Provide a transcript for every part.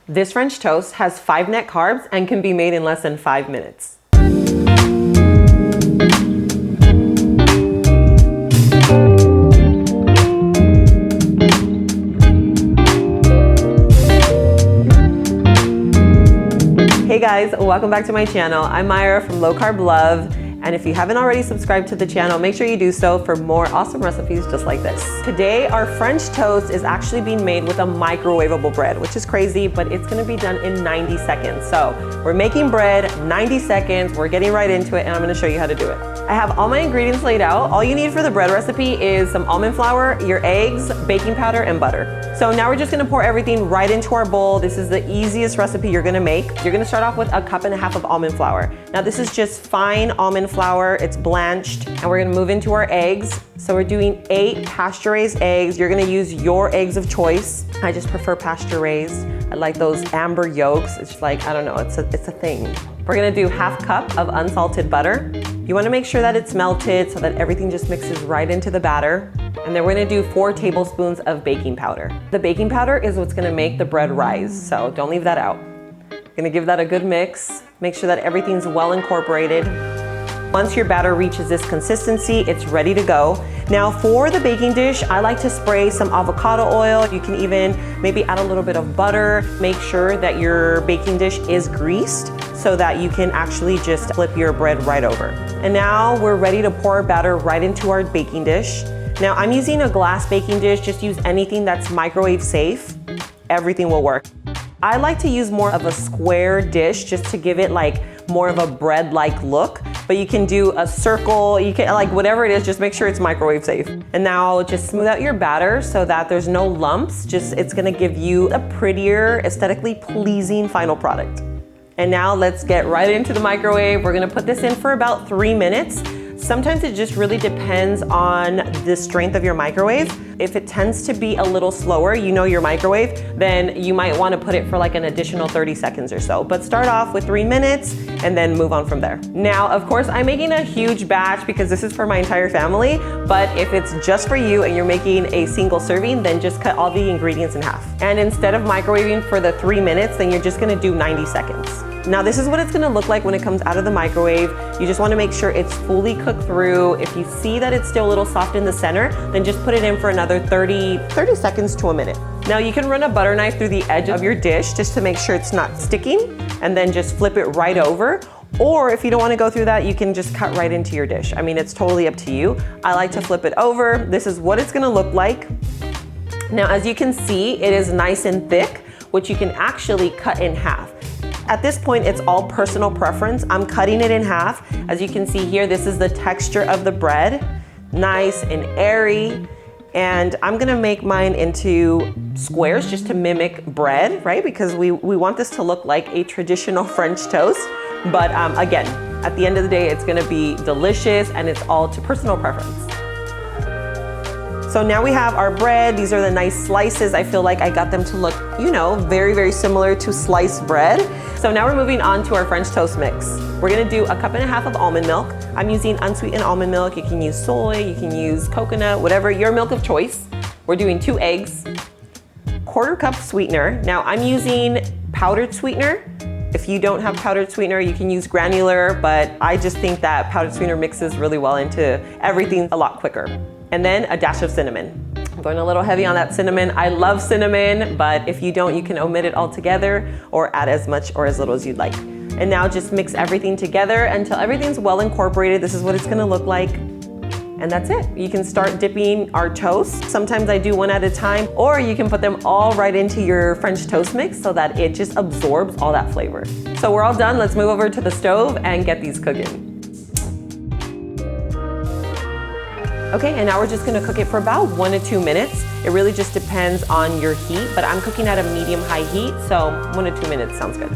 This French toast has 5 net carbs and can be made in less than 5 minutes. Hey guys, welcome back to my channel. I'm Myra from Low Carb Love. And if you haven't already subscribed to the channel, make sure you do so for more awesome recipes just like this. Today, our French toast is actually being made with a microwavable bread, which is crazy, but it's gonna be done in 90 seconds. So we're making bread, 90 seconds, we're getting right into it, and I'm gonna show you how to do it. I have all my ingredients laid out. All you need for the bread recipe is some almond flour, your eggs, baking powder, and butter. So now we're just gonna pour everything right into our bowl. This is the easiest recipe you're gonna make. You're gonna start off with 1.5 cups of almond flour. Now this is just fine almond flour, it's blanched, and we're gonna move into our eggs. So we're doing 8 pasture-raised eggs. You're gonna use your eggs of choice. I just prefer pasture-raised. I like those amber yolks. It's like, I don't know, it's a thing. We're gonna do 1/2 cup of unsalted butter. You wanna make sure that it's melted so that everything just mixes right into the batter. And then we're gonna do 4 tablespoons of baking powder. The baking powder is what's gonna make the bread rise, so don't leave that out. Gonna give that a good mix. Make sure that everything's well incorporated. Once your batter reaches this consistency, it's ready to go. Now for the baking dish, I like to spray some avocado oil. You can even maybe add a little bit of butter. Make sure that your baking dish is greased so that you can actually just flip your bread right over. And now we're ready to pour our batter right into our baking dish. Now I'm using a glass baking dish. Just use anything that's microwave safe. Everything will work. I like to use more of a square dish just to give it like more of a bread-like look, but you can do a circle, you can like whatever it is, just make sure it's microwave safe. And now just smooth out your batter so that there's no lumps. It's gonna give you a prettier, aesthetically pleasing final product. And now let's get right into the microwave. We're gonna put this in for about 3 minutes. Sometimes it just really depends on the strength of your microwave. If it tends to be a little slower, you know your microwave, then you might want to put it for like an additional 30 seconds or so. But start off with 3 minutes and then move on from there. Now, of course, I'm making a huge batch because this is for my entire family. But if it's just for you and you're making a single serving, then just cut all the ingredients in half. And instead of microwaving for the 3 minutes, then you're just gonna do 90 seconds. Now this is what it's gonna look like when it comes out of the microwave. You just wanna make sure it's fully cooked through. If you see that it's still a little soft in the center, then just put it in for another 30 seconds to a minute. Now you can run a butter knife through the edge of your dish just to make sure it's not sticking, and then just flip it right over. Or if you don't wanna go through that, you can just cut right into your dish. I mean, it's totally up to you. I like to flip it over. This is what it's gonna look like. Now, as you can see, it is nice and thick, which you can actually cut in half. At this point, it's all personal preference. I'm cutting it in half. As you can see here, this is the texture of the bread. Nice and airy. And I'm gonna make mine into squares just to mimic bread, right? Because we want this to look like a traditional French toast. But again, at the end of the day, it's gonna be delicious and it's all to personal preference. So now we have our bread. These are the nice slices. I feel like I got them to look, you know, very, very similar to sliced bread. So now we're moving on to our French toast mix. We're gonna do 1.5 cups of almond milk. I'm using unsweetened almond milk. You can use soy, you can use coconut, whatever, your milk of choice. We're doing 2 eggs, 1/4 cup sweetener. Now I'm using powdered sweetener. If you don't have powdered sweetener, you can use granular, but I just think that powdered sweetener mixes really well into everything a lot quicker. And then a dash of cinnamon. I'm going a little heavy on that cinnamon. I love cinnamon, but if you don't, you can omit it altogether or add as much or as little as you'd like. And now just mix everything together until everything's well incorporated. This is what it's gonna look like. And that's it. You can start dipping our toast. Sometimes I do one at a time, or you can put them all right into your French toast mix so that it just absorbs all that flavor. So we're all done. Let's move over to the stove and get these cooking. Okay, and now we're just gonna cook it for about 1 to 2 minutes. It really just depends on your heat, but I'm cooking at a medium-high heat, so 1 to 2 minutes sounds good.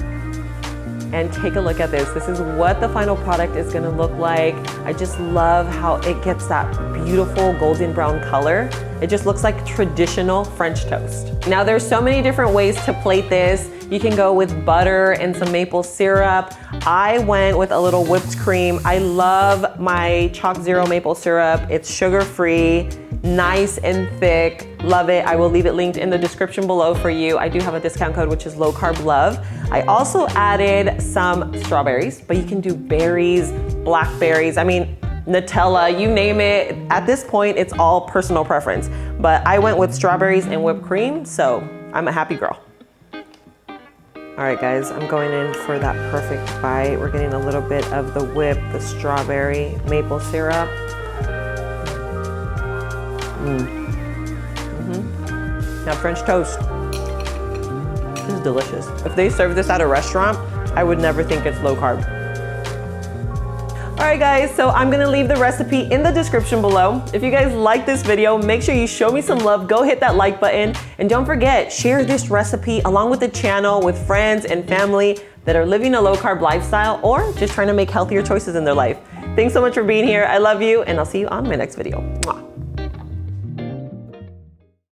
And take a look at this. This is what the final product is gonna look like. I just love how it gets that beautiful golden brown color. It just looks like traditional French toast. Now there's so many different ways to plate this. You can go with butter and some maple syrup. I went with a little whipped cream. I love my Chalk Zero maple syrup. It's sugar-free, nice and thick. Love it. I will leave it linked in the description below for you. I do have a discount code, which is Low Carb Love. I also added some strawberries, but you can do berries, blackberries. I mean, Nutella, you name it. At this point, it's all personal preference. But I went with strawberries and whipped cream, so I'm a happy girl. All right, guys, I'm going in for that perfect bite. We're getting a little bit of the whip, the strawberry, maple syrup. Now French toast. This is delicious. If they serve this at a restaurant, I would never think it's low carb. All right, guys, so I'm gonna leave the recipe in the description below. If you guys like this video, make sure you show me some love. Go hit that like button. And don't forget, share this recipe along with the channel with friends and family that are living a low carb lifestyle or just trying to make healthier choices in their life. Thanks so much for being here. I love you, and I'll see you on my next video. Mwah.